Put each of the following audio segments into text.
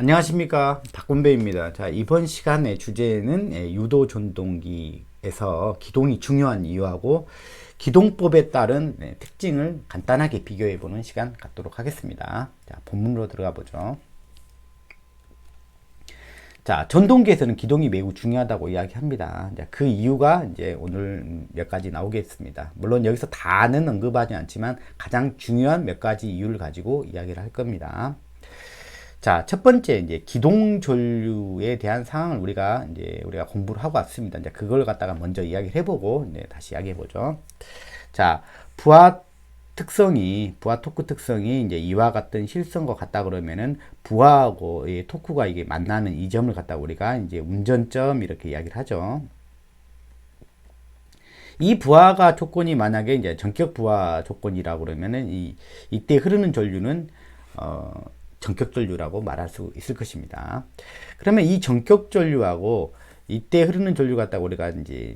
안녕하십니까, 박군배입니다. 자, 이번 시간의 주제는 유도 전동기에서 기동이 중요한 이유하고 기동법에 따른 특징을 간단하게 비교해 보는 시간 갖도록 하겠습니다. 자, 본문으로 들어가 보죠. 자, 전동기에서는 기동이 매우 중요하다고 이야기합니다. 자, 그 이유가 이제 오늘 몇 가지 나오겠습니다. 물론 여기서 다는 언급하지 않지만 가장 중요한 몇 가지 이유를 가지고 이야기를 할 겁니다. 자, 첫 번째, 이제 기동 전류에 대한 상황을 우리가 공부를 하고 왔습니다. 이제 그걸 갖다가 먼저 이야기를 해보고, 이제 다시 이야기해 보죠. 자, 부하 토크 특성이 이제 이와 같은 실성과 같다 그러면은 부하하고 이 토크가 이게 만나는 이 점을 갖다가 우리가 이제 운전점 이렇게 이야기를 하죠. 이 부하가 조건이 만약에 이제 전격 부하 조건이라고 그러면은 이때 흐르는 전류는 전격 전류라고 말할 수 있을 것입니다. 그러면 이 전격 전류하고 이때 흐르는 전류 갖다가 우리가 이제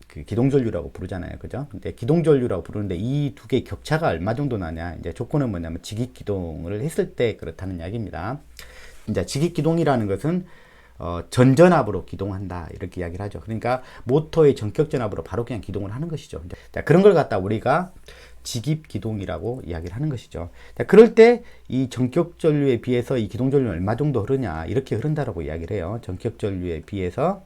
그 기동 전류라고 부르잖아요. 그죠? 근데 기동 전류라고 부르는데 이 두 개의 격차가 얼마 정도 나냐? 이제 조건은 뭐냐면 직익 기동을 했을 때 그렇다는 이야기입니다. 이제 직익 기동이라는 것은 전전압으로 기동한다 이렇게 이야기를 하죠. 그러니까 모터의 전격 전압으로 바로 그냥 기동을 하는 것이죠. 자, 그런 걸 갖다 우리가 직입 기동이라고 이야기를 하는 것이죠. 자, 그럴 때 이 전격 전류에 비해서 이 기동 전류는 얼마 정도 흐르냐 이렇게 흐른다라고 이야기를 해요. 전격 전류에 비해서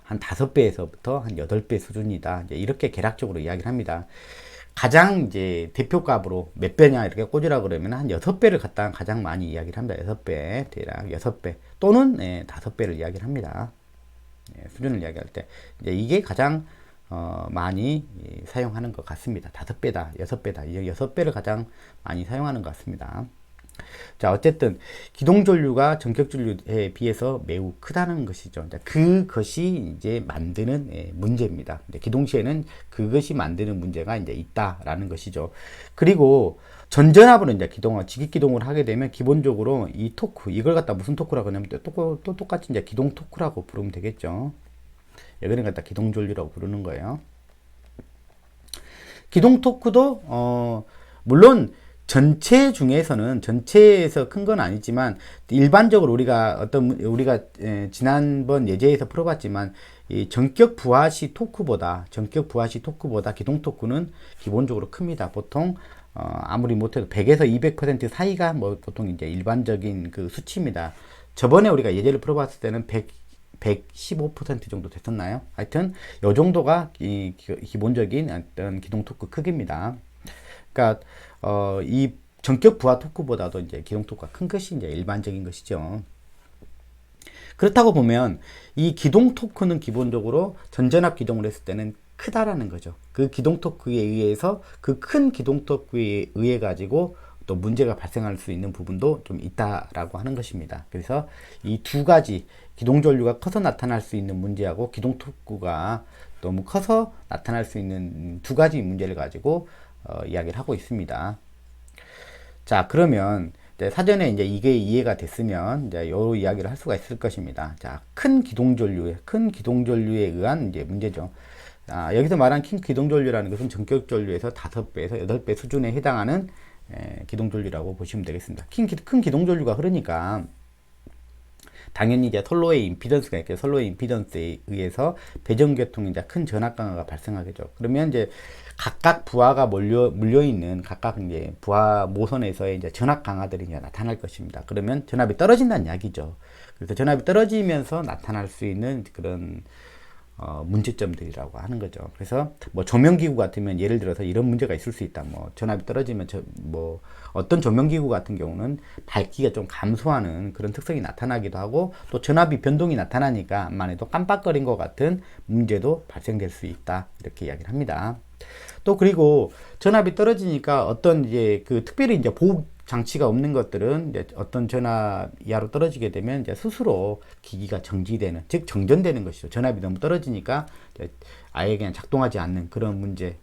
한 5배에서부터 한 8배 수준이다. 이렇게 계략적으로 이야기를 합니다. 가장 이제 대표값으로 몇 배냐 이렇게 꽂으라 그러면 한 6배를 갖다 가장 많이 이야기를 합니다. 6배, 대략 6배 또는 5배를 이야기를 합니다. 수준을 이야기할 때 이게 가장 많이 사용하는 것 같습니다. 5배다, 6배다. 이 6배를 가장 많이 사용하는 것 같습니다. 자, 어쨌든 기동 전류가 전격 전류에 비해서 매우 크다는 것이죠. 그것이 이제 만드는 문제입니다. 기동 시에는 그것이 만드는 문제가 이제 있다라는 것이죠. 그리고 전전압으로 이제 직익 기동을 하게 되면 기본적으로 이 토크, 이걸 갖다 무슨 토크라고 하냐면 또 똑같이 이제 기동 토크라고 부르면 되겠죠. 이거는 갖다 기동 전류라고 부르는 거예요. 기동 토크도 물론 전체에서 큰 건 아니지만 일반적으로 우리가 지난번 예제에서 풀어봤지만 이 전격 부하시 토크보다 기동 토크는 기본적으로 큽니다. 보통 아무리 못해도 100에서 200% 사이가 뭐 보통 이제 일반적인 그 수치입니다. 저번에 우리가 예제를 풀어봤을 때는 115% 정도 됐었나요? 하여튼 요 정도가 기본적인 어떤 기동 토크 크기입니다. 그러니까 이 전격 부하 토크보다도 이제 기동 토크가 큰 것이 이제 일반적인 것이죠. 그렇다고 보면 이 기동 토크는 기본적으로 전전압 기동을 했을 때는 크다라는 거죠. 그 기동 토크에 의해서 그 큰 기동 토크에 의해 가지고 또 문제가 발생할 수 있는 부분도 좀 있다라고 하는 것입니다. 그래서 이 두 가지 기동 전류가 커서 나타날 수 있는 문제하고 기동 토크가 너무 커서 나타날 수 있는 두 가지 문제를 가지고 이야기를 하고 있습니다. 자, 그러면 이제 사전에 이제 이게 이해가 됐으면 이제 요 이야기를 할 수가 있을 것입니다. 자, 큰 기동 전류에 의한 이제 문제죠. 여기서 말한 큰 기동 전류라는 것은 전격 전류에서 5배에서 8배 수준에 해당하는 기동 전류라고 보시면 되겠습니다. 큰 기동 전류가 흐르니까 당연히 이제 선로의 임피던스가 있겠죠. 선로의 임피던스에 의해서 배전계통에 이제 큰 전압 강화가 발생하겠죠. 그러면 이제 각각 부하가 물려있는 각각 이제 부하 모선에서의 이제 전압 강화들이 이제 나타날 것입니다. 그러면 전압이 떨어진다는 이야기죠. 그래서 전압이 떨어지면서 나타날 수 있는 그런 문제점들이라고 하는 거죠. 그래서 뭐 조명기구 같으면 예를 들어서 이런 문제가 있을 수 있다. 뭐 전압이 떨어지면 어떤 조명기구 같은 경우는 밝기가 좀 감소하는 그런 특성이 나타나기도 하고 또 전압이 변동이 나타나니까 암만 해도 깜빡거린 것 같은 문제도 발생될 수 있다. 이렇게 이야기를 합니다. 또 그리고 전압이 떨어지니까 어떤 이제 그 특별히 이제 보호 장치가 없는 것들은 이제 어떤 전압 이하로 떨어지게 되면 이제 스스로 기기가 정지되는, 즉 정전되는 것이죠. 전압이 너무 떨어지니까 아예 그냥 작동하지 않는 그런 문제,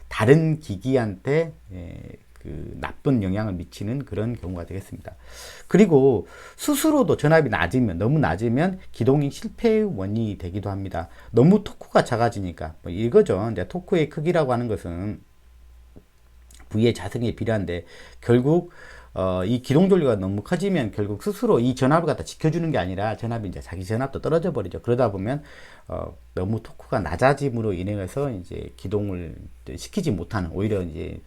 다른 기기한테 그 나쁜 영향을 미치는 그런 경우가 되겠습니다. 그리고 스스로도 전압이 너무 낮으면 기동이 실패의 원인이 되기도 합니다. 너무 토크가 작아지니까 뭐 이거죠. 이제 토크의 크기라고 하는 것은 V의 자성이 필요한데 결국 이 기동전류가 너무 커지면 결국 스스로 이 전압을 갖다 지켜주는 게 아니라 전압이 이제 자기 전압도 떨어져 버리죠. 그러다 보면 너무 토크가 낮아짐으로 인해서 이제 기동을 시키지 못하는, 오히려 이제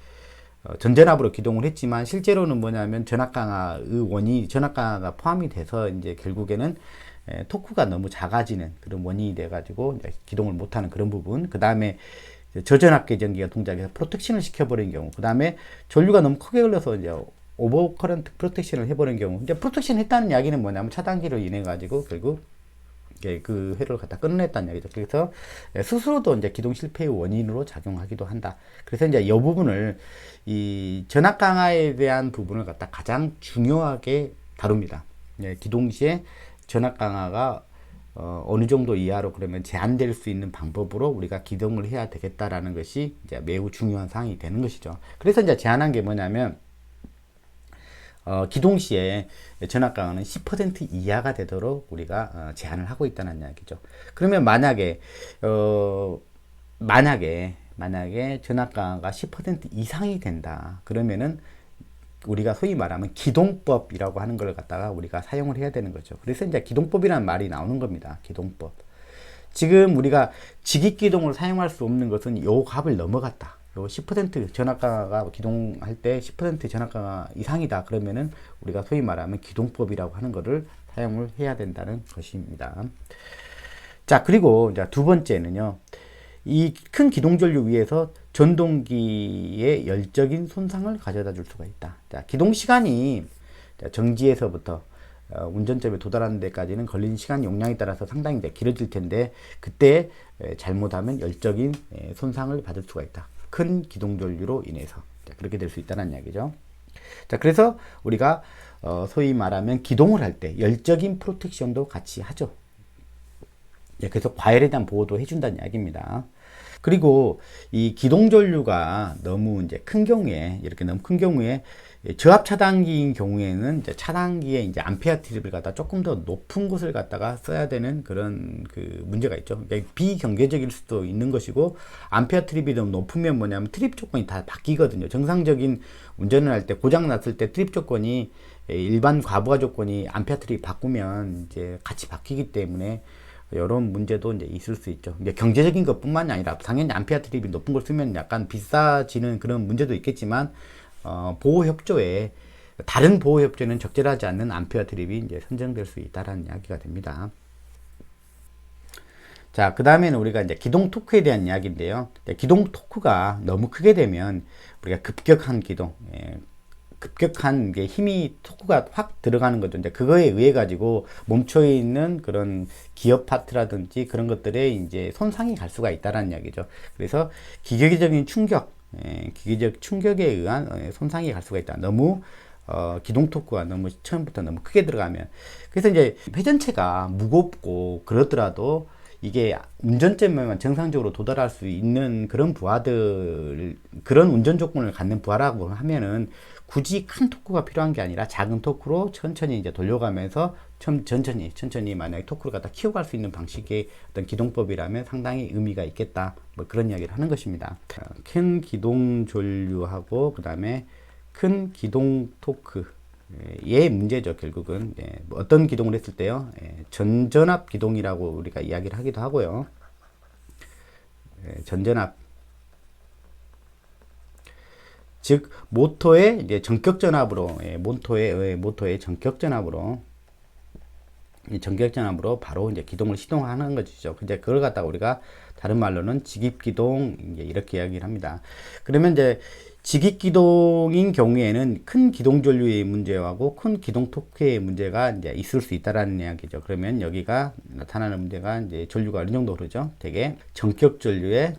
전전압으로 기동을 했지만 실제로는 뭐냐면 전압 강화의 원인이, 전압 강화가 포함이 돼서 이제 결국에는 토크가 너무 작아지는 그런 원인이 돼가지고 이제 기동을 못하는 그런 부분. 그 다음에 저전압 계전기가 동작해서 프로텍션을 시켜버리는 경우. 그 다음에 전류가 너무 크게 흘러서 이제 오버커런트 프로텍션을 해버리는 경우. 이제 프로텍션 했다는 이야기는 뭐냐면 차단기로 인해 가지고 결국 그 회로를 갖다 끊어냈다는 이야기죠. 그래서 스스로도 이제 기동 실패의 원인으로 작용하기도 한다. 그래서 이제 이 부분을, 이 전압 강화에 대한 부분을 갖다 가장 중요하게 다룹니다. 기동 시에 전압 강화가 어느 정도 이하로 그러면 제한될 수 있는 방법으로 우리가 기동을 해야 되겠다라는 것이 이제 매우 중요한 사항이 되는 것이죠. 그래서 이제 제한한 게 뭐냐면, 기동 시에 전압 강화는 10% 이하가 되도록 우리가 제한을 하고 있다는 이야기죠. 그러면 만약에 전압 강화가 10% 이상이 된다. 그러면은 우리가 소위 말하면 기동법이라고 하는 걸 갖다가 우리가 사용을 해야 되는 거죠. 그래서 이제 기동법이라는 말이 나오는 겁니다. 기동법. 지금 우리가 직익기동을 사용할 수 없는 것은 요 값을 넘어갔다. 요 10% 전압 강화가 기동할 때 10% 전압 강화 이상이다. 그러면은 우리가 소위 말하면 기동법이라고 하는 것을 사용을 해야 된다는 것입니다. 자, 그리고 이제 두 번째는요. 이 큰 기동전류 위에서 전동기의 열적인 손상을 가져다 줄 수가 있다. 자, 기동 시간이 정지에서부터 운전점에 도달하는 데까지는 걸린 시간 용량에 따라서 상당히 이제 길어질 텐데, 그때 잘못하면 열적인 손상을 받을 수가 있다. 큰 기동전류로 인해서 그렇게 될 수 있다는 이야기죠. 자, 그래서 우리가 소위 말하면 기동을 할 때 열적인 프로텍션도 같이 하죠. 그래서 과열에 대한 보호도 해준다는 이야기입니다. 그리고 이 기동전류가 너무 이제 큰 경우에, 이렇게 너무 큰 경우에 저압 차단기인 경우에는 이제 차단기에 이제 암페어 트립을 갖다 조금 더 높은 곳을 갖다가 써야 되는 그런 그 문제가 있죠. 그러니까 비경제적일 수도 있는 것이고, 암페어 트립이 너무 높으면 뭐냐면 트립 조건이 다 바뀌거든요. 정상적인 운전을 할 때 고장 났을 때 트립 조건이, 일반 과부하 조건이 암페어 트립 바꾸면 이제 같이 바뀌기 때문에 이런 문제도 이제 있을 수 있죠. 이제 경제적인 것뿐만이 아니라 당연히 암페어 트립이 높은 걸 쓰면 약간 비싸지는 그런 문제도 있겠지만, 보호 협조에, 다른 보호 협조에는 적절하지 않는 암페어 트립이 이제 선정될 수 있다라는 이야기가 됩니다. 자, 그 다음에는 우리가 이제 기동 토크에 대한 이야기인데요. 기동 토크가 너무 크게 되면 우리가 급격한 기동, 급격한 게 힘이 토크가 확 들어가는 거죠. 이제 그거에 의해 가지고 멈춰 있는 그런 기업 파트라든지 그런 것들에 이제 손상이 갈 수가 있다라는 이야기죠. 그래서 기계적인 충격, 기계적 충격에 의한 손상이 갈 수가 있다. 너무 기동 토크가 너무 처음부터 너무 크게 들어가면. 그래서 이제 회전체가 무겁고 그렇더라도 이게 운전점에만 정상적으로 도달할 수 있는 그런 부하들, 그런 운전 조건을 갖는 부하라고 하면은 굳이 큰 토크가 필요한 게 아니라 작은 토크로 천천히 이제 돌려가면서 천천히 만약에 토크를 갖다 키워갈 수 있는 방식의 어떤 기동법이라면 상당히 의미가 있겠다. 뭐 그런 이야기를 하는 것입니다. 큰 기동 전류하고 그 다음에 큰 기동 토크의 문제죠. 결국은 어떤 기동을 했을 때요, 전전압 기동이라고 우리가 이야기를 하기도 하고요. 전전압, 즉 모터의 이제 전격 전압으로, 모터의 전격 전압으로, 전격 전압으로 바로 이제 기동을 시동하는 것이죠. 근데 그걸 갖다가 우리가 다른 말로는 직입 기동, 이렇게 이야기를 합니다. 그러면 이제 직입 기동인 경우에는 큰 기동 전류의 문제하고 큰 기동 토크의 문제가 이제 있을 수 있다라는 이야기죠. 그러면 여기가 나타나는 문제가 이제 전류가 어느 정도 흐르죠. 되게 전격 전류의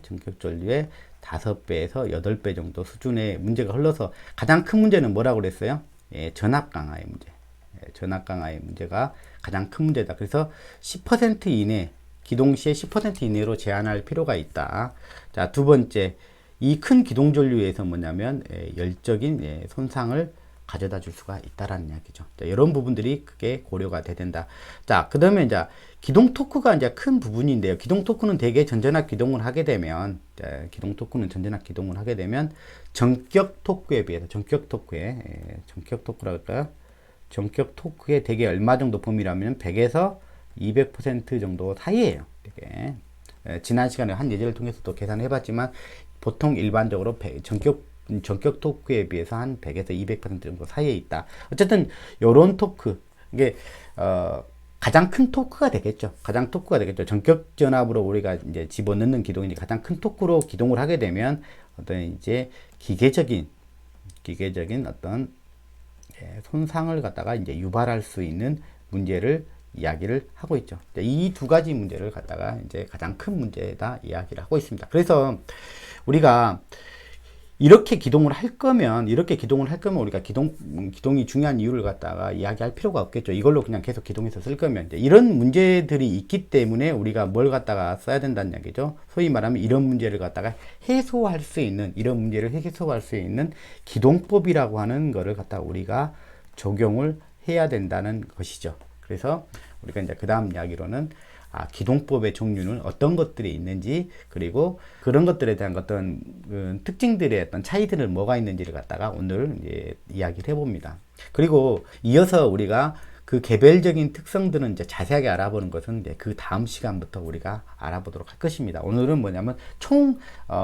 5배에서 8배 정도 수준의 문제가 흘러서, 가장 큰 문제는 뭐라고 그랬어요? 전압 강화의 문제. 전압 강화의 문제가 가장 큰 문제다. 그래서 10% 이내, 기동 시에 10% 이내로 제한할 필요가 있다. 자, 두 번째, 이 큰 기동 전류에서 뭐냐면 열적인 손상을 가져다 줄 수가 있다라는 이야기죠. 자, 이런 부분들이 크게 고려가 돼야 된다. 자, 그 다음에 이제 기동 토크가 이제 큰 부분인데요. 기동 토크는 대개 전전압 기동을 하게 되면, 기동 토크는 전전압 기동을 하게 되면 전격 토크에 비해서 전격 토크라고 할까요? 전격 토크의 대개 얼마 정도 범위라면 100에서 200% 정도 사이에요. 되게. 지난 시간에 한 예제를 통해서도 계산해 봤지만 보통 일반적으로 전격 토크에 비해서 한 100에서 200% 정도 사이에 있다. 어쨌든 요런 토크, 이게 가장 큰 토크가 되겠죠. 가장 토크가 되겠죠. 전격 전압으로 우리가 이제 집어넣는 기동이 가장 큰 토크로 기동을 하게 되면 어떤 이제 기계적인 어떤 손상을 갖다가 이제 유발할 수 있는 문제를 이야기를 하고 있죠. 이 두 가지 문제를 갖다가 이제 가장 큰 문제다 이야기를 하고 있습니다. 그래서 우리가 이렇게 기동을 할 거면 우리가 기동이 중요한 이유를 갖다가 이야기할 필요가 없겠죠. 이걸로 그냥 계속 기동해서 쓸 거면 이런 문제들이 있기 때문에 우리가 뭘 갖다가 써야 된다는 얘기죠. 소위 말하면 이런 문제를 갖다가 해소할 수 있는 기동법이라고 하는 거를 갖다가 우리가 적용을 해야 된다는 것이죠. 그래서 우리가 이제 그 다음 이야기로는 기동법의 종류는 어떤 것들이 있는지, 그리고 그런 것들에 대한 어떤 특징들의 어떤 차이들은 뭐가 있는지를 갖다가 오늘 이제 이야기를 해봅니다. 그리고 이어서 우리가 그 개별적인 특성들은 이제 자세하게 알아보는 것은 이제 그 다음 시간부터 우리가 알아보도록 할 것입니다. 오늘은 뭐냐면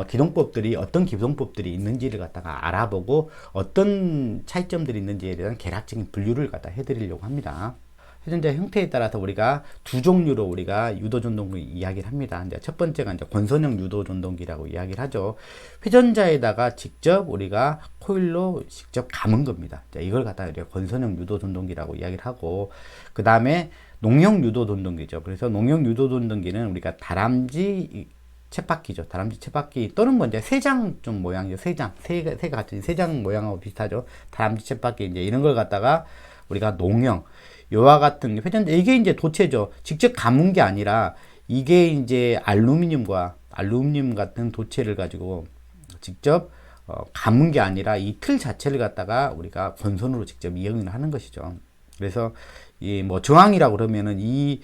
기동법들이 어떤 기동법들이 있는지를 갖다가 알아보고 어떤 차이점들이 있는지에 대한 개략적인 분류를 갖다 해드리려고 합니다. 회전자 형태에 따라서 우리가 두 종류로 우리가 유도 전동기 이야기를 합니다. 이제 첫 번째가 이제 권선형 유도 전동기라고 이야기를 하죠. 회전자에다가 직접 우리가 코일로 직접 감은 겁니다. 이걸 갖다가 권선형 유도 전동기라고 이야기를 하고, 그 다음에 농형 유도 전동기죠. 그래서 농형 유도 전동기는 우리가 다람쥐 쳇바퀴죠. 다람쥐 쳇바퀴 또는 뭐 이제 세장 좀 모양이죠. 세가 같은 세장 모양하고 비슷하죠. 다람쥐 쳇바퀴 이제 이런 걸 갖다가 우리가 농형, 요와 같은 회전자, 이게 이제 도체죠. 직접 감은 게 아니라 이게 이제 알루미늄 같은 도체를 가지고 직접 감은 게 아니라 이 틀 자체를 갖다가 우리가 권선으로 직접 이용을 하는 것이죠. 그래서 이 뭐 저항이라고 그러면은 이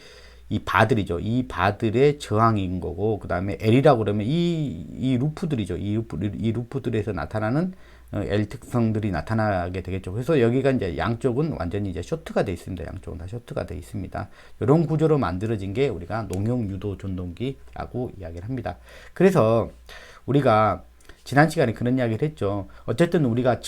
바들이죠. 이 바들의 저항인 거고, 그 다음에 L이라고 그러면 이 루프들이죠. 이 루프들에서 나타나는 L 특성들이 나타나게 되겠죠. 그래서 여기가 이제 양쪽은 완전히 이제 쇼트가 되어 있습니다. 양쪽은 다 쇼트가 되어 있습니다. 이런 구조로 만들어진 게 우리가 농형 유도 전동기라고 이야기를 합니다. 그래서 우리가 지난 시간에 그런 이야기를 했죠. 어쨌든 우리가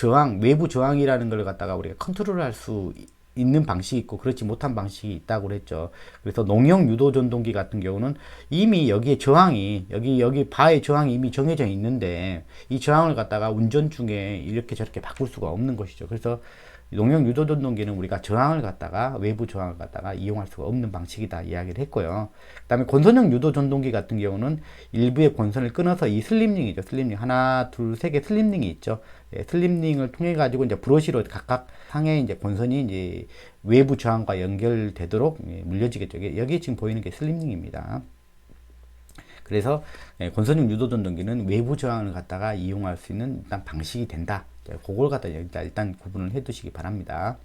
외부 저항이라는 걸 갖다가 우리가 컨트롤할 수 있는 방식이 있고 그렇지 못한 방식이 있다고 그랬죠. 그래서 농형 유도 전동기 같은 경우는 이미 여기에 저항이 여기 바의 저항이 이미 정해져 있는데 이 저항을 갖다가 운전 중에 이렇게 저렇게 바꿀 수가 없는 것이죠. 그래서 농형 유도 전동기는 우리가 외부 저항을 갖다가 이용할 수가 없는 방식이다 이야기를 했고요. 그다음에 권선형 유도 전동기 같은 경우는 일부의 권선을 끊어서 이 슬립링이죠. 슬립링 하나, 둘, 세 개 슬립링이 있죠. 슬립링을 통해 가지고 이제 브러쉬로 각각 상에 이제 권선이 이제 외부 저항과 연결되도록 물려지겠죠. 여기 지금 보이는 게 슬립링입니다. 그래서 권선형 유도 전동기는 외부 저항을 갖다가 이용할 수 있는 일단 방식이 된다. 그걸 갖다 일단 구분을 해 두시기 바랍니다.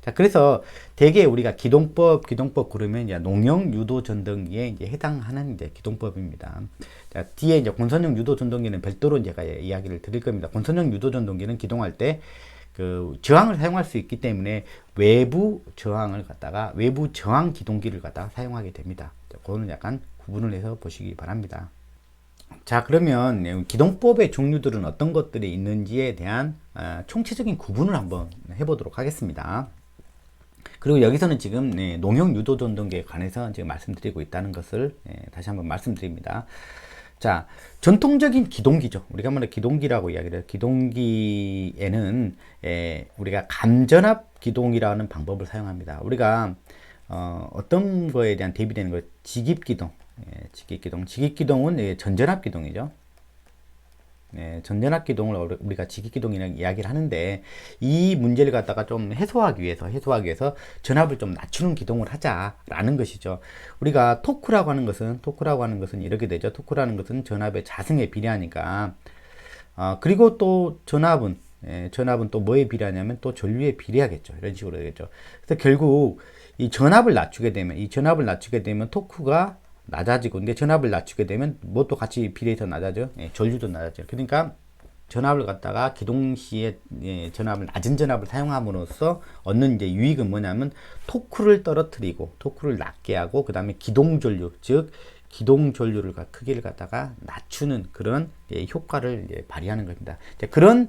자, 그래서 대개 우리가 기동법 그러면 이제 농형 유도 전동기에 이제 해당하는 이제 기동법입니다. 자, 뒤에 이제 권선형 유도 전동기는 별도로 제가 이야기를 드릴 겁니다. 권선형 유도 전동기는 기동할 때 그 저항을 사용할 수 있기 때문에 외부 저항 기동기를 갖다가 사용하게 됩니다. 자, 그거는 약간 구분을 해서 보시기 바랍니다. 자, 그러면 기동법의 종류들은 어떤 것들이 있는지에 대한 총체적인 구분을 한번 해보도록 하겠습니다. 그리고 여기서는 지금 농형 유도 전동기에 관해서 지금 말씀드리고 있다는 것을 다시 한번 말씀드립니다. 자, 전통적인 기동기죠. 우리가 말하는 기동기라고 이야기를 해요. 기동기에는 우리가 감전압 기동이라는 방법을 사용합니다. 우리가 어떤 거에 대한 대비되는 거, 직입기동. 직입기동은 전전압 기동이죠. 전전압 기동을 우리가 직입기동이라고 이야기를 하는데, 이 문제를 갖다가 좀 해소하기 위해서 전압을 좀 낮추는 기동을 하자라는 것이죠. 우리가 토크라고 하는 것은 이렇게 되죠. 토크라는 것은 전압의 자승에 비례하니까, 그리고 또 전압은 전압은 또 뭐에 비례하냐면 또 전류에 비례하겠죠. 이런 식으로 되겠죠. 그래서 결국 이 전압을 낮추게 되면 토크가 낮아지고, 근데 전압을 낮추게 되면 뭣도 같이 비례해서 낮아져? 전류도 낮아져. 그러니까 전압을 갖다가 기동 시에 전압을 낮은 전압을 사용함으로써 얻는 이제 유익은 뭐냐면 토크를 떨어뜨리고 토크를 낮게 하고, 그 다음에 기동 전류, 즉 기동 전류를 크기를 갖다가 낮추는 그런 효과를 발휘하는 겁니다. 그런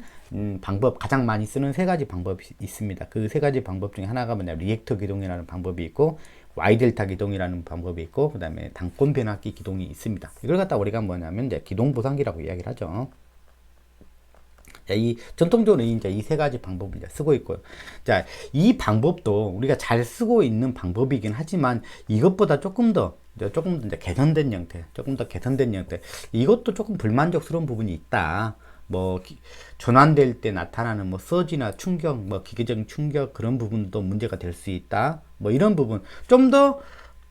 방법, 가장 많이 쓰는 세 가지 방법이 있습니다. 그 세 가지 방법 중에 하나가 뭐냐면 리액터 기동이라는 방법이 있고, Y델타 기동이라는 방법이 있고, 그 다음에 단권 변압기 기동이 있습니다. 이걸 갖다 우리가 뭐냐면 이제 기동 보상기라고 이야기를 하죠. 이 전통적으로 이제 이 세 가지 방법을 이제 쓰고 있고요. 자, 이 방법도 우리가 잘 쓰고 있는 방법이긴 하지만 이것보다 조금 더 이제 개선된 형태, 이것도 조금 불만족스러운 부분이 있다. 뭐 전환될 때 나타나는 뭐 서지나 충격, 뭐 기계적인 충격, 그런 부분도 문제가 될 수 있다. 뭐 이런 부분 좀 더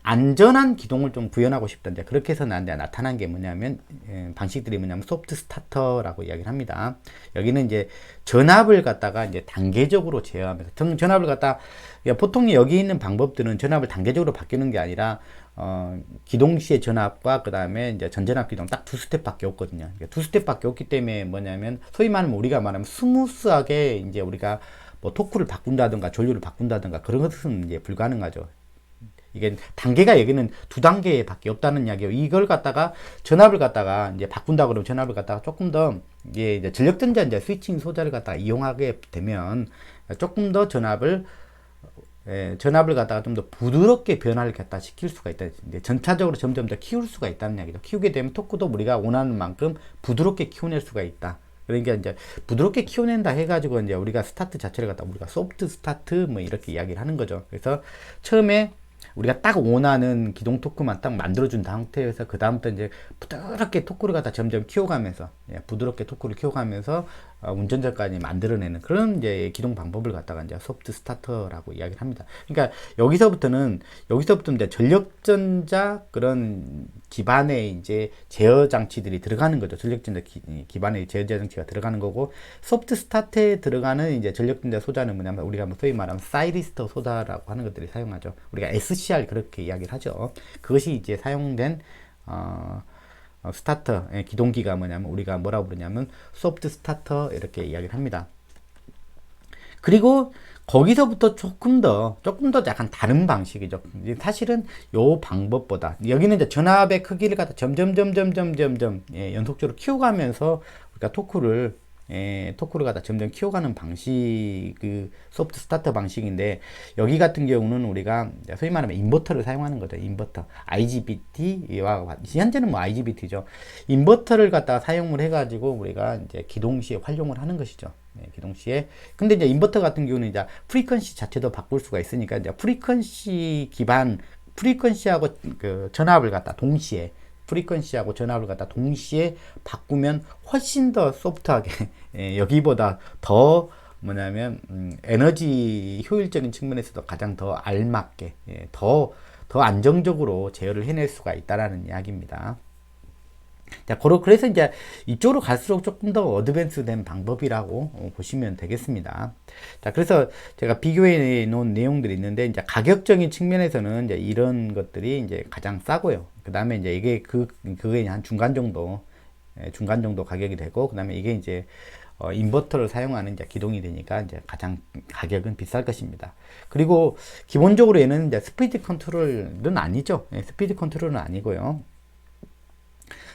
안전한 기동을 좀 구현하고 싶다. 이제 그렇게 해서 나타난 게 뭐냐면 방식들이 뭐냐면 소프트 스타터라고 이야기를 합니다. 여기는 이제 전압을 갖다가 이제 단계적으로 제어하면서 전압을 갖다 보통 여기 있는 방법들은 전압을 단계적으로 바뀌는 게 아니라 기동 시의 전압과 그 다음에 이제 전전압 기동 딱 두 스텝밖에 없거든요. 두 스텝밖에 없기 때문에 뭐냐면 소위 말하면 우리가 말하면 스무스하게 이제 우리가 뭐 토크를 바꾼다든가 전류를 바꾼다든가 그런 것은 이제 불가능하죠. 이게 단계가 여기는 두 단계밖에 없다는 이야기예요. 이걸 갖다가 전압을 갖다가 이제 바꾼다 그러면 전압을 갖다가 조금 더 이제 전력전자 이제 스위칭 소자를 갖다가 이용하게 되면 조금 더 전압을 갖다가 좀 더 부드럽게 변화를 갖다 시킬 수가 있다. 이제 전차적으로 점점 더 키울 수가 있다는 이야기죠. 키우게 되면 토크도 우리가 원하는 만큼 부드럽게 키워낼 수가 있다. 그러니까 이제 부드럽게 키워낸다 해가지고 이제 우리가 스타트 자체를 갖다 우리가 소프트 스타트 뭐 이렇게 이야기를 하는 거죠. 그래서 처음에 우리가 딱 원하는 기동 토크만 딱 만들어준 상태에서 그 다음부터 이제 부드럽게 토크를 갖다 점점 키워가면서 부드럽게 토크를 키워가면서 운전자까지 만들어내는 그런 이제 기동 방법을 갖다가 이제 소프트 스타터라고 이야기를 합니다. 그러니까 여기서부터는 이제 전력전자 그런 기반의 이제 제어 장치들이 들어가는 거죠. 전력전자 기반의 제어 장치가 들어가는 거고, 소프트 스타트에 들어가는 이제 전력전자 소자는 뭐냐면 우리가 뭐 소위 말하면 사이리스터 소자라고 하는 것들이 사용하죠. 우리가 SCR 그렇게 이야기를 하죠. 그것이 이제 사용된 스타터 기동기가 뭐냐면 우리가 뭐라고 부르냐면 소프트 스타터 이렇게 이야기를 합니다. 그리고 거기서부터 조금 더 약간 다른 방식이죠. 사실은 요 방법보다 여기는 이제 전압의 크기를 갖다 점점 연속적으로 키워가면서 우리가 토크를 갖다 점점 키워가는 방식, 그 소프트 스타터 방식인데, 여기 같은 경우는 우리가 소위 말하면 인버터를 사용하는 거죠. 인버터, IGBT와 현재는 뭐 IGBT죠. 인버터를 갖다가 사용을 해가지고 우리가 이제 기동 시에 활용을 하는 것이죠. 기동 시에. 근데 이제 인버터 같은 경우는 이제 프리퀀시 자체도 바꿀 수가 있으니까 이제 프리퀀시하고 그 전압을 갖다 동시에 바꾸면 훨씬 더 소프트하게 여기보다 더 뭐냐면 에너지 효율적인 측면에서도 가장 더 알맞게 더 안정적으로 제어를 해낼 수가 있다라는 이야기입니다. 자, 그래서 이제 이쪽으로 갈수록 조금 더 어드밴스된 방법이라고 보시면 되겠습니다. 자, 그래서 제가 비교해 놓은 내용들이 있는데, 이제 가격적인 측면에서는 이제 이런 것들이 이제 가장 싸고요. 그 다음에 이제 이게 그게 한 중간 정도 가격이 되고, 그 다음에 이게 이제 인버터를 사용하는 이제 기동이 되니까 이제 가장 가격은 비쌀 것입니다. 그리고 기본적으로 얘는 이제 스피드 컨트롤은 아니죠. 스피드 컨트롤은 아니고요.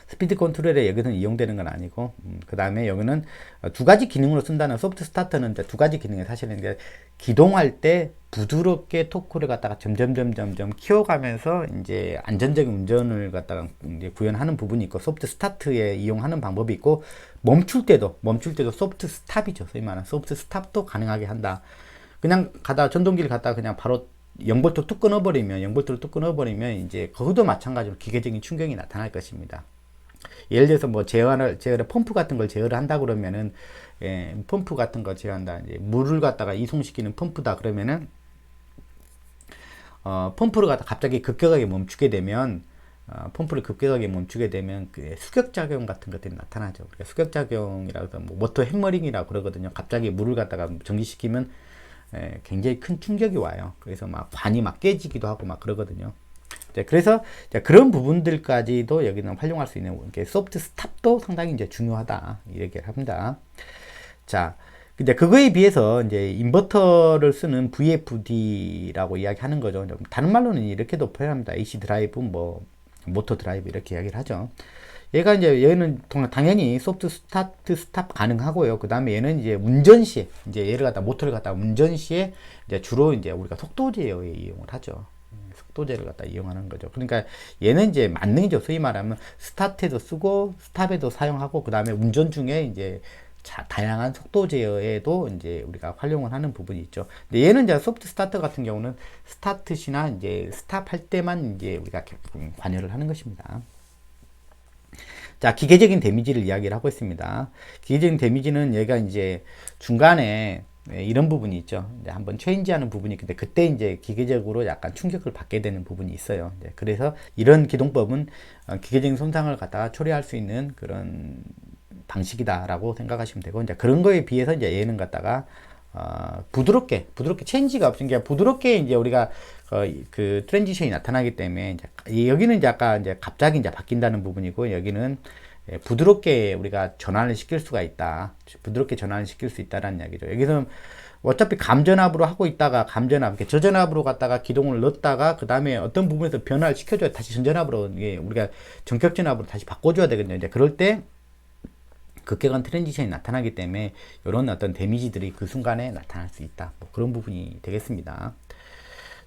스피드 컨트롤에 여기서는 이용되는 건 아니고, 그 다음에 여기는 두 가지 기능으로 쓴다는 소프트 스타터는 이제 두 가지 기능이 사실은 이제 기동할 때 부드럽게 토크를 갖다가 점점 키워가면서 이제 안전적인 운전을 갖다가 이제 구현하는 부분이 있고, 소프트 스타트에 이용하는 방법이 있고, 멈출 때도 소프트 스탑이죠. 소위 말하는 소프트 스탑도 가능하게 한다. 그냥 전동기를 갖다가 그냥 바로 영볼트를 뚝 끊어버리면 이제 거기도 마찬가지로 기계적인 충격이 나타날 것입니다. 예를 들어서 뭐 펌프 같은 걸 제어를 한다 그러면은, 펌프 같은 거 제어한다. 이제 물을 갖다가 이송시키는 펌프다 그러면은, 펌프를 갖다 갑자기 급격하게 멈추게 되면, 펌프를 급격하게 멈추게 되면 그 수격작용 같은 것들이 나타나죠. 그러니까 수격작용이라고 해서 뭐 모터 해머링이라고 그러거든요. 갑자기 물을 갖다가 전기시키면 굉장히 큰 충격이 와요. 그래서 막 관이 막 깨지기도 하고 막 그러거든요. 그래서 그런 부분들까지도 여기는 활용할 수 있는 소프트 스탑도 상당히 이제 중요하다 이 얘기를 합니다. 자, 근데 그거에 비해서 이제 인버터를 쓰는 VFD라고 이야기하는 거죠. 다른 말로는 이렇게도 표현합니다. AC 드라이브, 뭐 모터 드라이브 이렇게 이야기를 하죠. 얘가 이제 얘는 당연히 소프트 스타트 스탑 가능하고요. 그 다음에 얘는 이제 운전 시에 이제 얘를 갖다 모터를 갖다 운전 시에 이제 주로 이제 우리가 속도 제어에 이용을 하죠. 속도제를 갖다 이용하는 거죠. 그러니까 얘는 이제 만능이죠. 소위 말하면 스타트에도 쓰고 스탑에도 사용하고 그 다음에 운전 중에 이제 다양한 속도 제어에도 이제 우리가 활용을 하는 부분이 있죠. 근데 얘는 이제 소프트 스타트 같은 경우는 스타트 시나 이제 스탑 할 때만 이제 우리가 관여를 하는 것입니다. 자, 기계적인 데미지를 이야기를 하고 있습니다. 기계적인 데미지는 얘가 이제 중간에 이런 부분이 있죠. 이제 한번 체인지하는 부분이 있는데 그때 이제 기계적으로 약간 충격을 받게 되는 부분이 있어요. 그래서 이런 기동법은 기계적인 손상을 갖다가 처리할 수 있는 그런 방식이다라고 생각하시면 되고 이제 그런 거에 비해서 이제 얘는 갖다가 부드럽게 체인지가 없은 게 부드럽게 이제 우리가 그 트랜지션이 나타나기 때문에 이제 여기는 이제 아까 이제 갑자기 이제 바뀐다는 부분이고 여기는 부드럽게 우리가 전환을 시킬 수가 있다. 부드럽게 전환을 시킬 수 있다라는 이야기죠. 여기서 어차피 감전압으로 하고 있다가 이렇게 저전압으로 갔다가 기동을 넣었다가 그 다음에 어떤 부분에서 변화를 시켜줘야 다시 전전압으로 우리가 전격전압으로 다시 바꿔줘야 되거든요. 이제 그럴 때 급격한 트랜지션이 나타나기 때문에 이런 어떤 데미지들이 그 순간에 나타날 수 있다. 뭐 그런 부분이 되겠습니다.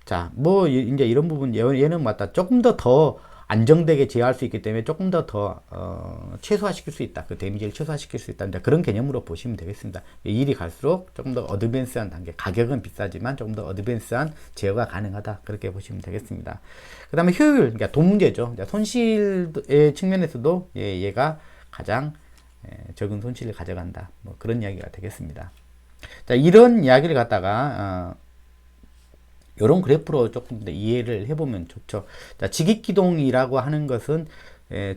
자, 뭐 이제 이런 부분 얘는 맞다. 조금 더 안정되게 제어할 수 있기 때문에 조금 더 최소화시킬 수 있다. 그 데미지를 최소화시킬 수 있다. 이제 그런 개념으로 보시면 되겠습니다. 일이 갈수록 조금 더 어드밴스한 단계, 가격은 비싸지만 조금 더 어드밴스한 제어가 가능하다. 그렇게 보시면 되겠습니다. 그 다음에 효율, 그러니까 돈 문제죠. 손실의 측면에서도 얘가 가장 적은 손실을 가져간다. 뭐 그런 이야기가 되겠습니다. 자, 이런 이야기를 갖다가 이런 그래프로 조금 더 이해를 해보면 좋죠. 자, 직익기동이라고 하는 것은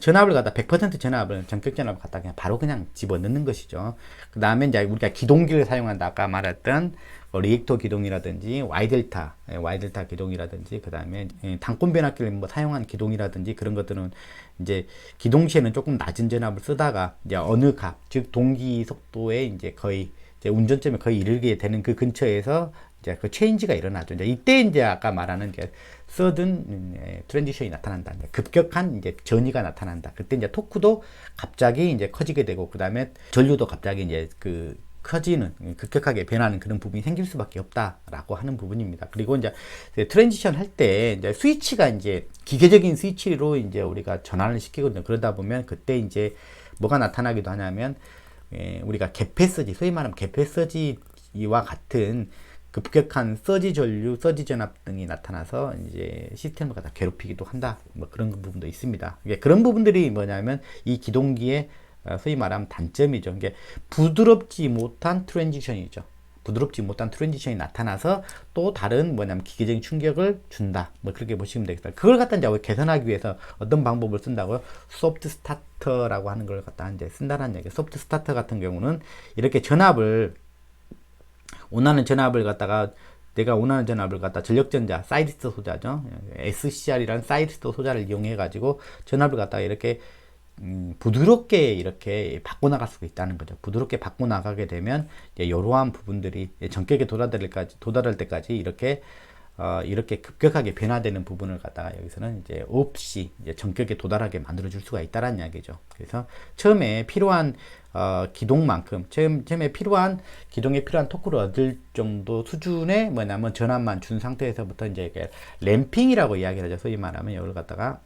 전압을 갖다 100% 전압을 전격 전압을 갖다 그냥 바로 그냥 집어넣는 것이죠. 그 다음에 이제 우리가 기동기를 사용한다 아까 말했던 리액터 기동이라든지 Y델타 기동이라든지 그 다음에 단권 변압기를 뭐 사용한 기동이라든지 그런 것들은 이제 기동 시에는 조금 낮은 전압을 쓰다가 이제 어느 값, 즉 동기 속도에 이제 거의 이제 운전점에 거의 이르게 되는 그 근처에서 이제 그 체인지가 일어나죠. 이제 이때 이제 아까 말하는 게 서든 트랜지션이 나타난다. 급격한 이제 전이가 나타난다. 그때 이제 토크도 갑자기 이제 커지게 되고 그 다음에 전류도 갑자기 이제 그 커지는 급격하게 변하는 그런 부분이 생길 수밖에 없다라고 하는 부분입니다. 그리고 이제 트랜지션 할 때 이제 스위치가 이제 기계적인 스위치로 이제 우리가 전환을 시키거든요. 그러다 보면 그때 이제 뭐가 나타나기도 하냐면 우리가 개폐 서지, 소위 말하면 개폐 서지와 같은 급격한 서지 전류, 서지 전압 등이 나타나서 이제 시스템을 갖다 괴롭히기도 한다. 뭐 그런 부분도 있습니다. 그런 부분들이 뭐냐면 이 기동기의 소위 말하면 단점이죠. 이게 부드럽지 못한 트랜지션이죠. 부드럽지 못한 트랜지션이 나타나서 또 다른 뭐냐면 기계적인 충격을 준다. 뭐 그렇게 보시면 되겠다. 그걸 갖다 이제 개선하기 위해서 어떤 방법을 쓴다고요? 소프트 스타터라고 하는 걸 갖다 이제 쓴다는 얘기. 소프트 스타터 같은 경우는 이렇게 전압을 원하는 전압을 갖다가 내가 원하는 전압을 갖다 전력전자 사이리스터 소자죠. SCR이라는 사이리스터 소자를 이용해 가지고 전압을 갖다가 이렇게 부드럽게 이렇게 바꿔나갈 수가 있다는 거죠. 부드럽게 바꿔나가게 되면 이러한 부분들이 전격에 도달할 때까지 이렇게 급격하게 변화되는 부분을 갖다가 여기서는 이제 없이 이제 전격에 도달하게 만들어줄 수가 있다는 이야기죠. 그래서 처음에 필요한 기동만큼 처음에 필요한 기동에 필요한 토크를 얻을 정도 수준의 뭐냐면 전압만 준 상태에서부터 이제 램핑이라고 이야기를 하죠. 소위 말하면 이걸 갖다가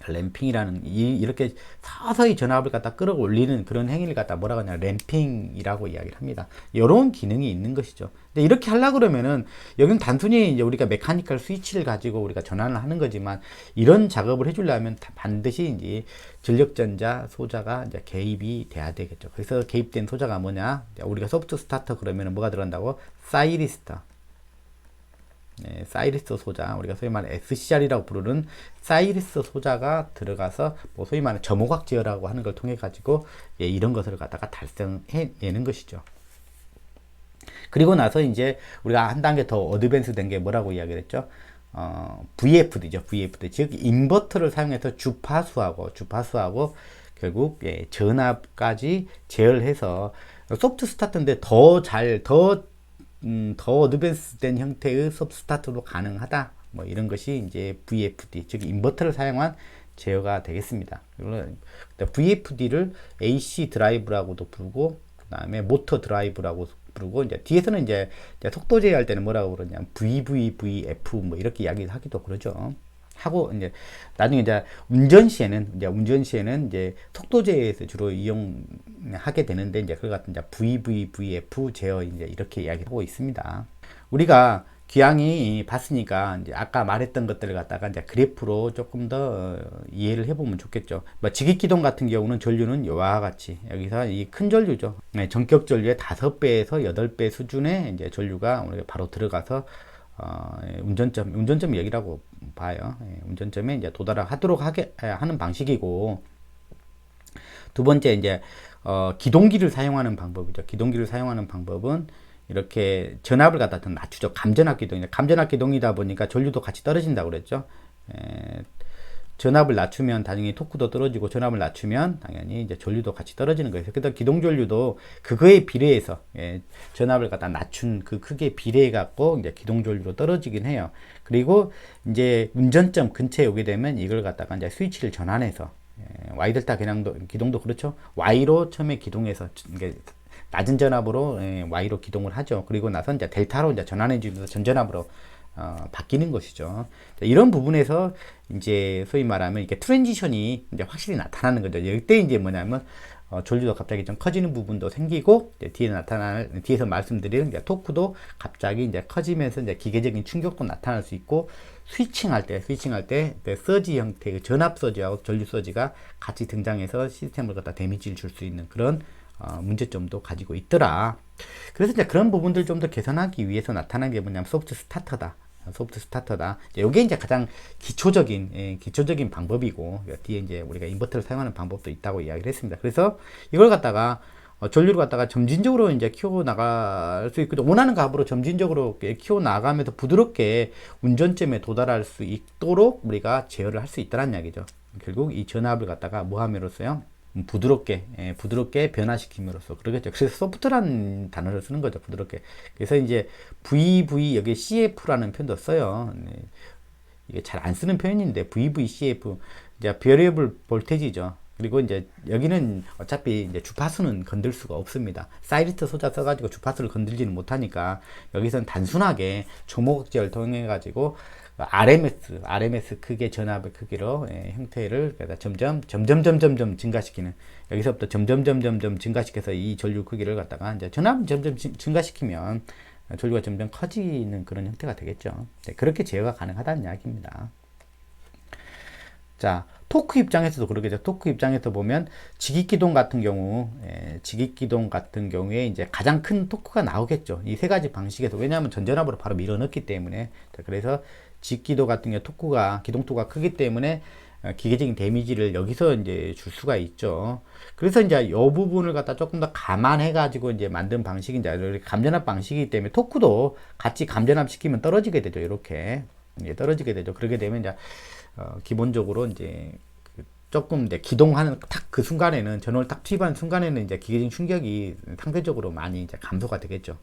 램핑이라는 이렇게 서서히 전압을 갖다 끌어올리는 그런 행위를 갖다 뭐라고 하냐 램핑이라고 이야기를 합니다. 이런 기능이 있는 것이죠. 근데 이렇게 하려고 그러면은 여기는 단순히 이제 우리가 메카니컬 스위치를 가지고 우리가 전환을 하는 거지만 이런 작업을 해주려면 반드시 이제 전력전자 소자가 이제 개입이 돼야 되겠죠. 그래서 개입된 소자가 뭐냐? 우리가 소프트 스타터 그러면은 뭐가 들어간다고? 사이리스터. 사이리스 소자, 우리가 소위 말하는 SCR이라고 부르는 사이리스 소자가 들어가서 뭐 소위 말하는 점호각 제어라고 하는 걸 통해 가지고 이런 것을 갖다가 달성해내는 것이죠. 그리고 나서 이제 우리가 한 단계 더 어드밴스 된 게 뭐라고 이야기를 했죠? VFD죠. VFD. 즉, 인버터를 사용해서 주파수하고 결국 전압까지 제어해서 소프트 스타트인데 더 어드밴스 된 형태의 소프트 스타트로 가능하다. 뭐 이런 것이 이제 VFD, 즉 인버터를 사용한 제어가 되겠습니다. VFD를 AC 드라이브라고도 부르고, 그 다음에 모터 드라이브라고 부르고, 이제 뒤에서는 이제 속도 제어할 때는 뭐라고 그러냐, VVVF 뭐 이렇게 이야기하기도 그러죠. 하고 이제 나중에 이제 운전 시에는 이제 속도 제어에서 주로 이용하게 되는데, 이제 그걸 갖다 이제 VVVF 제어 이제 이렇게 이야기하고 있습니다. 우리가 귀향이 봤으니까 이제 아까 말했던 것들을 갖다가 이제 그래프로 조금 더 이해를 해보면 좋겠죠. 뭐 직익기동 같은 경우는 전류는 이와 같이 여기서 이 큰 전류죠. 전격 전류의 5배에서 8배 수준의 이제 전류가 우리가 바로 들어가서 운전점 여기라고 봐요. 운전점에 이제 도달하도록 하는 방식이고, 두 번째 이제 기동기를 사용하는 방법이죠. 기동기를 사용하는 방법은 이렇게 전압을 갖다 더 낮추죠. 감전압 기동이죠. 감전압 기동이다 보니까 전류도 같이 떨어진다고 그랬죠. 전압을 낮추면 당연히 토크도 떨어지고, 전압을 낮추면 당연히 이제 전류도 같이 떨어지는 거예요. 그래서 기동 전류도 그거에 비례해서 전압을 갖다 낮춘 그 크기에 비례해 갖고 이제 기동 전류로 떨어지긴 해요. 그리고 이제 운전점 근처에 오게 되면 이걸 갖다가 이제 스위치를 전환해서 Y 델타 기동도 그렇죠. Y로 처음에 기동해서 낮은 전압으로 Y로 기동을 하죠. 그리고 나서 이제 델타로 이제 전환해 주면서 전전압으로 바뀌는 것이죠. 이런 부분에서 이제 소위 말하면 이렇게 트랜지션이 이제 확실히 나타나는 거죠. 이때 이제 뭐냐면 전류도 갑자기 좀 커지는 부분도 생기고, 뒤에서 말씀드린 이제 토크도 갑자기 이제 커지면서 이제 기계적인 충격도 나타날 수 있고, 스위칭할 때 서지 형태의 전압 서지하고 전류 서지가 같이 등장해서 시스템을 갖다 데미지를 줄 수 있는 그런 문제점도 가지고 있더라. 그래서 이제 그런 부분들 좀 더 개선하기 위해서 나타난 게 뭐냐면 소프트 스타터다. 이게 이제 가장 기초적인 방법이고, 뒤에 이제 우리가 인버터를 사용하는 방법도 있다고 이야기를 했습니다. 그래서 이걸 갖다가 전류를 갖다가 점진적으로 이제 키워 나갈 수 있고, 원하는 값으로 점진적으로 키워 나가면서 부드럽게 운전점에 도달할 수 있도록 우리가 제어를 할 수 있다는 이야기죠. 결국 이 전압을 갖다가 뭐 함으로써요? 부드럽게 변화시킴으로써 그러겠죠. 그래서 소프트라는 단어를 쓰는 거죠. 부드럽게. 그래서 이제 여기 CF라는 표현도 써요. 이게 잘 안 쓰는 표현인데 VVCF 이제 variable voltage죠. 그리고 이제 여기는 어차피 이제 주파수는 건들 수가 없습니다. 사이리스 소자 써가지고 주파수를 건들지는 못하니까 여기서는 단순하게 조목제를 통해 가지고 RMS 크기의 전압의 크기로 형태를 점점 증가시키는, 여기서부터 점점 증가시켜서 이 전류 크기를 갖다가 이제 전압을 점점 증가시키면 전류가 점점 커지는 그런 형태가 되겠죠. 그렇게 제어가 가능하다는 이야기입니다. 자, 토크 입장에서도 그러겠죠. 토크 입장에서 보면 직익기동 같은 경우에 이제 가장 큰 토크가 나오겠죠. 이 세 가지 방식에서. 왜냐하면 전전압으로 바로 밀어넣기 때문에. 그래서 직기도 같은 경우 기동 토크가 크기 때문에 기계적인 데미지를 여기서 이제 줄 수가 있죠. 그래서 이제 이 부분을 갖다 조금 더 감안해 가지고 이제 만든 방식이 이제 감전압 방식이기 때문에 토크도 같이 감전압 시키면 떨어지게 되죠. 이렇게 떨어지게 되죠. 그렇게 되면 이제 기본적으로 이제 조금 이제 기동하는 딱 그 순간에는, 전원을 딱 투입하는 순간에는 이제 기계적인 충격이 상대적으로 많이 이제 감소가 되겠죠.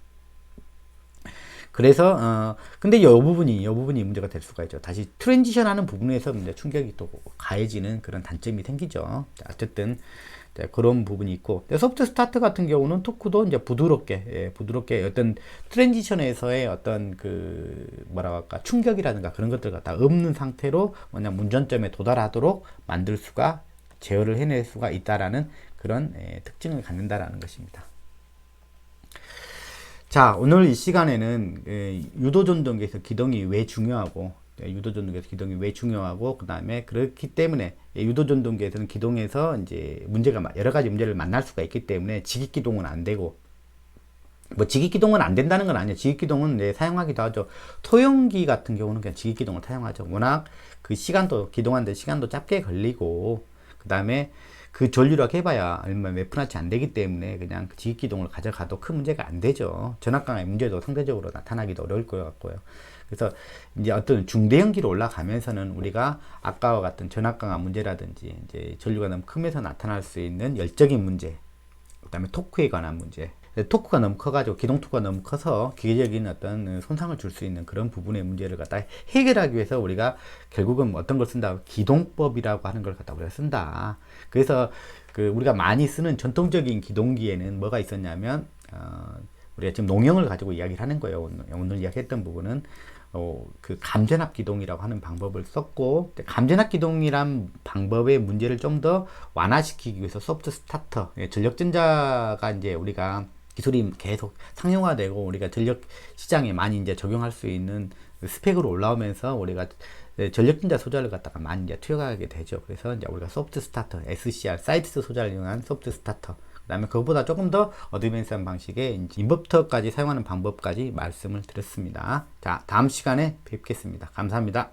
그래서 근데 이 부분이 문제가 될 수가 있죠. 다시 트랜지션 하는 부분에서 이제 충격이 또 가해지는 그런 단점이 생기죠. 자, 어쨌든 그런 부분이 있고, 소프트 스타트 같은 경우는 토크도 이제 부드럽게 어떤 트랜지션에서의 어떤 충격이라든가 그런 것들 갖다 없는 상태로 운전점에 도달하도록 만들 수가, 제어를 해낼 수가 있다라는 그런 특징을 갖는다라는 것입니다. 자, 오늘 이 시간에는 유도전동기에서 기동이 왜 중요하고, 그 다음에 그렇기 때문에 유도전동기에서는 기동에서 이제 여러 가지 문제를 만날 수가 있기 때문에 직익기동은 안 되고, 뭐 지깃기동은 안 된다는 건 아니에요. 지깃기동은 네, 사용하기도 하죠. 소형기 같은 경우는 그냥 지깃기동을 사용하죠. 워낙 그 시간도 기동하는데 시간도 짧게 걸리고 그 다음에 그 전류력 해봐야 얼마 몇 푼어치 안 되기 때문에 그냥 그 지깃기동을 가져가도 큰 문제가 안 되죠. 전압강의 문제도 상대적으로 나타나기도 어려울 것 같고요. 그래서 이제 어떤 중대형기로 올라가면서는 우리가 아까와 같은 전압강화 문제라든지 이제 전류가 너무 크면서 나타날 수 있는 열적인 문제, 그 다음에 토크에 관한 문제, 토크가 너무 커가지고 기동 토크가 너무 커서 기계적인 어떤 손상을 줄 수 있는 그런 부분의 문제를 갖다 해결하기 위해서 우리가 결국은 어떤 걸 쓴다? 기동법이라고 하는 걸 갖다 우리가 쓴다. 그래서 그 우리가 많이 쓰는 전통적인 기동기에는 뭐가 있었냐면 우리가 지금 농형을 가지고 이야기를 하는 거예요. 오늘 이야기했던 부분은 그 감전압 기동이라고 하는 방법을 썼고, 감전압 기동이란 방법의 문제를 좀 더 완화시키기 위해서 소프트 스타터, 전력전자가 이제 우리가 기술이 계속 상용화되고 우리가 전력 시장에 많이 이제 적용할 수 있는 스펙으로 올라오면서 우리가 전력전자 소자를 갖다가 많이 이제 투여하게 되죠. 그래서 이제 우리가 소프트 스타터, SCR, 사이드 소자를 이용한 소프트 스타터, 그 다음에 그것보다 조금 더 어드밴스한 방식의 인버터까지 사용하는 방법까지 말씀을 드렸습니다. 자, 다음 시간에 뵙겠습니다. 감사합니다.